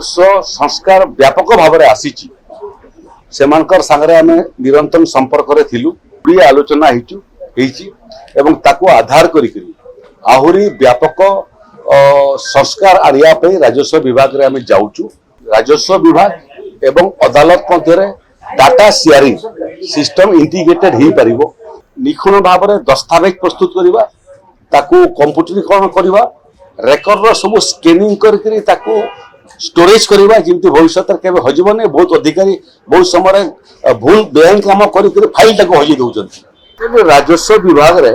राजस्व संस्कार व्यापक भाव में आसी आम निरंतर संपर्क में थिलु आलोचना एवं ताकू आधार करी व्यापक संस्कार आनिया राजस्व विभाग रे आम जाऊचु। राजस्व विभाग एवं अदालत मध्य डाटा शेयरिंग सिस्टम इंटीग्रेटेड हो पारिबो। निखुण भाव में दस्तावेज प्रस्तुत करवा ताकू कंप्यूटरीकरण करवा रेकर्ड सब स्कैनिंग करके स्टोरेज करवा जमी भविष्य के हजबनी। बहुत अधिकारी बहुत समय भूल बेआईन काम कर फाइल टाक हजई दौरान राजस्व विभाग रे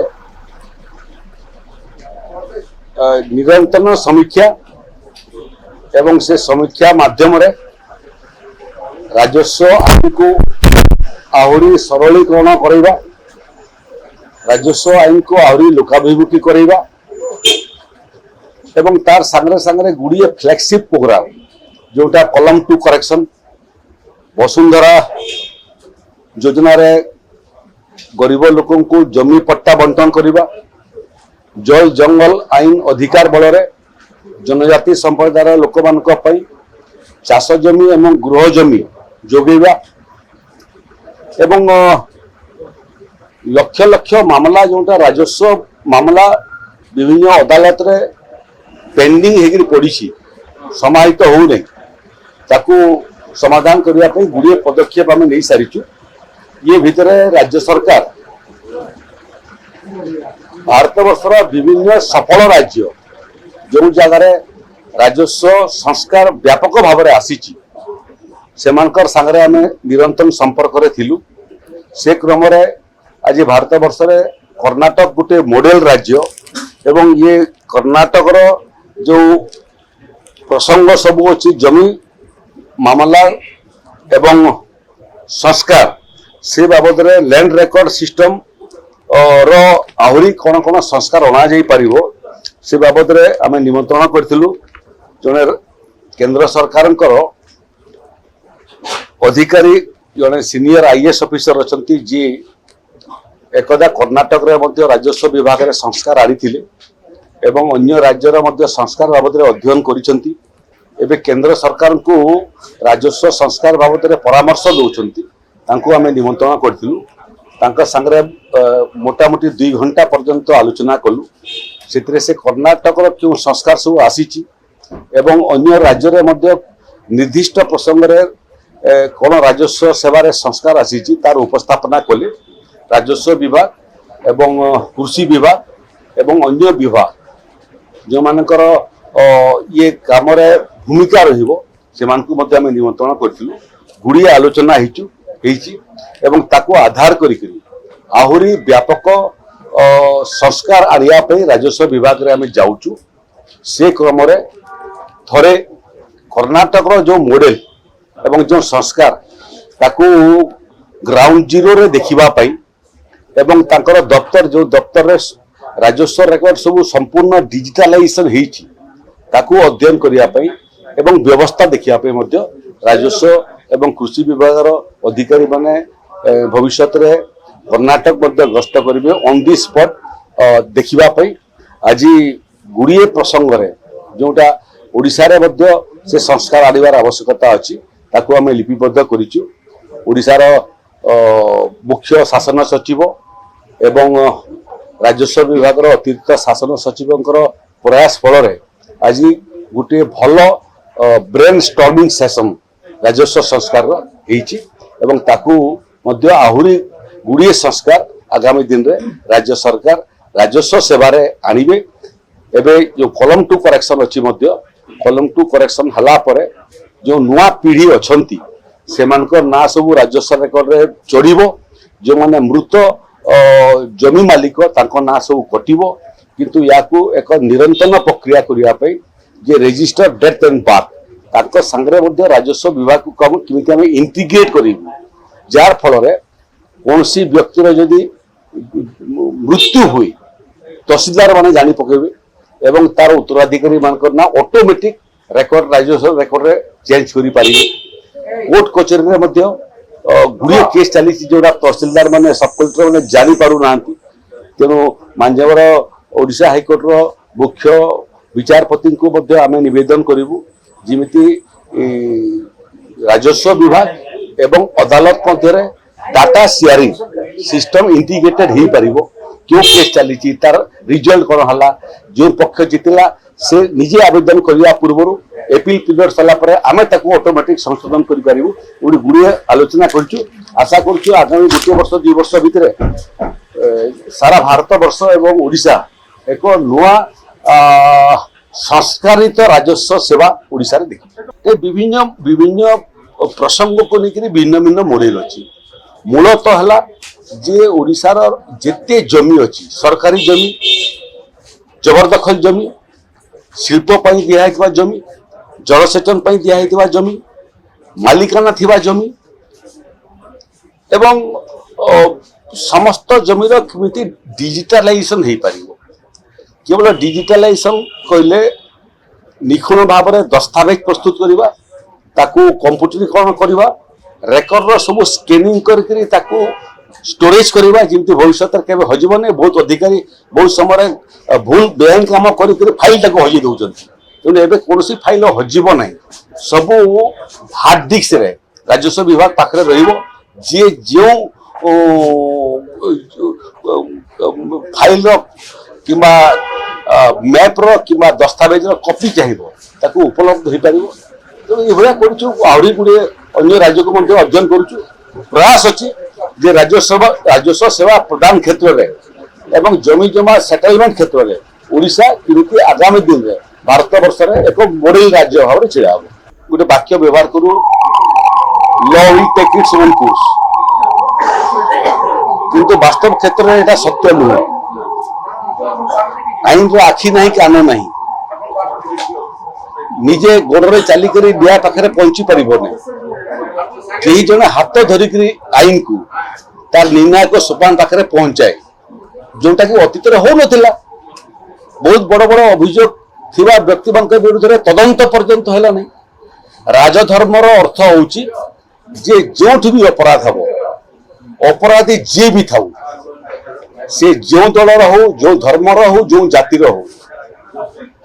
निरंतर समीक्षा एवं से समीक्षा माध्यम रे राजस्व आईन को आहरी सरलीकरण करवा राजस्व आईन को आहरी लोकाभिमुखी करवा एवं तार सांगरे सांगरे गुड़िए फ्लैगशिप प्रोग्राम जोटा कलम टू करेक्शन वसुंधरा योजना रे गरीब लोकों को जमी पट्टा बंटन करवा जल जंगल आईन अधिकार बल रे जनजाति संप्रदाय लोक मानी चाष जमी एवं गृह जमी जोगेवा एवं लक्ष लक्ष मामला जोटा राजस्व मामला विभिन्न अदालत रे पेंडिंग हेगिर पड़ी समाहित हो नहीं ताकू समाधान करने गुड़िए पदक्षेप आम नहीं सारीचु। ये भितर राज्य सरकार भारत वर्षर विभिन्न सफल राज्य जो जगार राजस्व संस्कार व्यापक भाव में आसी आम निरंतर संपर्क में थिलु। से क्रम आज भारत वर्ष रे कर्नाटक गोटे मॉडल राज्य एवं ये कर्नाटक जो प्रसंग सब अच्छी जमी मामला एवं संस्कार से बाबद रे लैंड रेकर्ड सिस्टम आहरी कौन कौन संस्कार अणा जा पार से बाबद रे आम निमंत्रण करूँ। जड़े केंद्र सरकार अधिकारी जड़े सीनियर आईएएस ऑफिसर अच्छा जी एकदा कर्नाटक रे राजस्व विभाग रे संस्कार आनी एवं अन्य राज्यर मध्य संस्कार बाबद रे अध्ययन करिसेंती। एबे केंद्र सरकार को राजस्व संस्कार बाबद रे परामर्श दौरान तांको आमे निमंत्रण करथिलु। तांका संगरे मोटामोटी 2 घंटा पर्यंत आलोचना कलु। सेतिरे से कर्नाटक रो क्यों संस्कार सब आसीची एवं अन्य राज्य रे मध्य निर्दिष्ट प्रसंग रे कोन राजस्व सेवा रे संस्कार आसीची तार उपस्थापना कले। राजस्व विभाग एवं कृषि विभाग एवं अन्य विभाग जो मानकर ये काम रे भूमिका रहिबो से मानकु मध्य आमे निमंत्रण करथिलु। गुड़िए आलोचना हेची एवं ताकू आधार करी आहरी व्यापक संस्कार आनिया पे राजस्व विभाग रे आमे जाऊचु। से क्रम रे थरे कर्नाटक रो जो मॉडल एवं जो संस्कार ताकू ग्राउंड जीरो रे देखिबा पई एवं तांकर दफ्तर जो दफ्तर रे राजस्व रेकर्ड सब संपूर्ण डिजिटलाइजेशन हेची ताकू अध्ययन करिया पई एवं व्यवस्था देखिया पई मध्य राजस्व एवं कृषि विभाग रो अधिकारी माने भविष्य रे कर्नाटक मध्य गस्त करिवे ऑन दी स्पॉट देखिबा पई। आज गुड़िए प्रसंग रे जोटा ओडिसा रे मध्य से संस्कार आनिबार आवश्यकता अछि ताकू आमे लिपिबद्ध करिचु। ओडिसा रो मुख्य शासन सचिव एवं राजस्व विभाग अतिरिक्त शासन सचिव प्रयास फल आज गोटे भल ब्रेन स्टॉर्मिंग सेशन राजस्व संस्कार एवं ताकू मध्य आहरी गुड़िए संस्कार आगामी दिन रे राज्य सरकार राजस्व सेवा रे आनिबे। एबे जो कलम टू करेक्शन अच्छी मध्य कलम टू करेक्शन हला परे जो नुआ पीढ़ी अछंती सेमानकर ना सब राजस्व रेकर्ड रे चढ़िबो। जो माने मृत जमी मालिक तांको ना सब कटिबो किंतु याकू एक निरंतर प्रक्रिया करिया पई जे रजिस्टर डेथ एंड बर्थ तांको संग्रह मध्य राजस्व विभाग को कम किमिति हम इंटीग्रेट करिबो जार फल रे कोनसी व्यक्ति रे जदी मृत्यु हुई तहसीलदार माने जानि पकेबे एवं तार उत्तराधिकारी मानकर ना ऑटोमेटिक रेकर्ड राजस्व रेकर्ड रे चेंज करि पारिबे। कोर्ट कचेरी रे मध्य गुड़िए केस चली जोड़ा तहसीलदार माने सब कलेक्टर माने जानि पारु नांती तेणु मांझावर ओडिशा हाईकोर्ट रो मुख्य विचारपति को मध्य आमे निवेदन करिवु जिमिति राजस्व विभाग एवं अदालत मध्य डाटा शेयरिंग सिस्टम इंटीग्रेटेड हो पार क्यों केस चली तार रिजल्ट कौन है जो पक्ष जीतला से निजे आवेदन करने पूर्व एपिल पीरियड सरला आम ऑटोमेटिक संशोधन कर गुड़े आलोचना कर आशा कर आगामी गोटे वर्ष 2 वर्ष भितर सारा भारत वर्ष एवं ओडिशा एक नुआ संस्कारित राजस्व सेवा ओडिशा रे देखि विभिन्न विभिन्न प्रसंग को लेकर भिन्न भिन्न मॉडल अच्छी मूलतः है जे ओडिशार जेते जमी अच्छी सरकारी जमी जबरदखल जमी शिल्प दिया जमी जलसेचन दिया जमी मालिकाना थिबा जमी एवं समस्त जमीर केमिति डिजिटालाइजेशन हो पार केवल डिजिटालाइजेशन कहले निखुण भाव में दस्तावेज प्रस्तुत करवा ताकू कंप्यूटरीकरण करवा रेकर्ड सब स्कैनिंग करके ताकू स्टोरेज करवा जमी भविष्य केवे हजबनी बहुत अधिकारी बहुत समय भूल बेआईन काम कर फाइल टाक हजई दौरान तेणु एवं कौन फाइल हजब ना सब हार्ड डिस्क रे राजस्व विभाग पाखे जी जो फाइल कि मैप कि दस्तावेज कॉपी चाहिए उपलब्ध हो पार तेणु ये आहरी गुड़े अन्य राज्य को अध्ययन करुचु प्रयास अच्छी जे राजस्व सेवा प्रदान क्षेत्र में एवं जमी जमा सेटलमेंट क्षेत्र में ओडिशा किमिति आगामी दिन में भारत वर्ष में एक मॉडल राज्य भाव में छिड़ा हम गोटे वाक्य व्यवहार करूँ law will take its own course किंतु वास्तव क्षेत्र में यहाँ सत्य नुहे आईन रो आखि नहीं कान नहीं निजे गोड़े चलिक बिया पाखे पहुंची पार कई जन हाथ धरिक आईन को तार निर्णायक सोपान पाखे पहुंचाए जोटा कि अतीत हो ना बहुत बड़ बड़ अभियोग थिबा व्यक्ति विरुद्ध में तदंत पर्यंत है नहीं राजधर्मर अर्थ होची जे जो भी अपराध हम अपराधी जी भी था से जो दलर हो जो धर्मर हो जो जातिर हो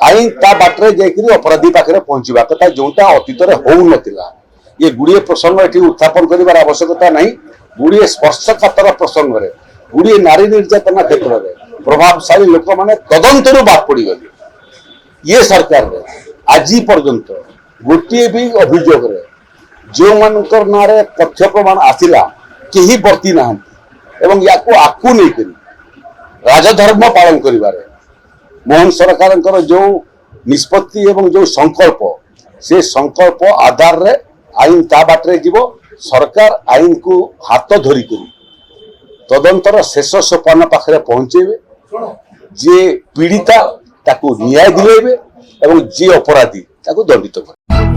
आईन ता बाटरे जाकि अपराधी पाखे पहुंचवा कथा जोटा अतीत हो ना ये गुड़िए प्रसंग ये उत्थापन कर आवश्यकता नहीं गुड़िए स्पर्शकातर प्रसंग में गुड़िए नारी निर्यातना क्षेत्र में प्रभावशाली लोक मैंने तदंतर बाद पड़गले ये सरकार आज पर्यंत गोटे भी अभियोग जो मानकर ना तथ्य प्रमाण आसला कहीं बर्ती ना एवं या आकू नहीं करी राजधर्म पालन करिबारे मोहन सरकार जो निष्पत्ति एवं जो संकल्प से संकल्प आधार रे आईन ता बाटरे जीव सरकार आईन को हाथ धरिक तदंतर शेष सोपान पाखे पहुंचेबे जे पीड़िता ताकू न्याय दिलेबे एवं जे अपराधी ताकू दंडित करे।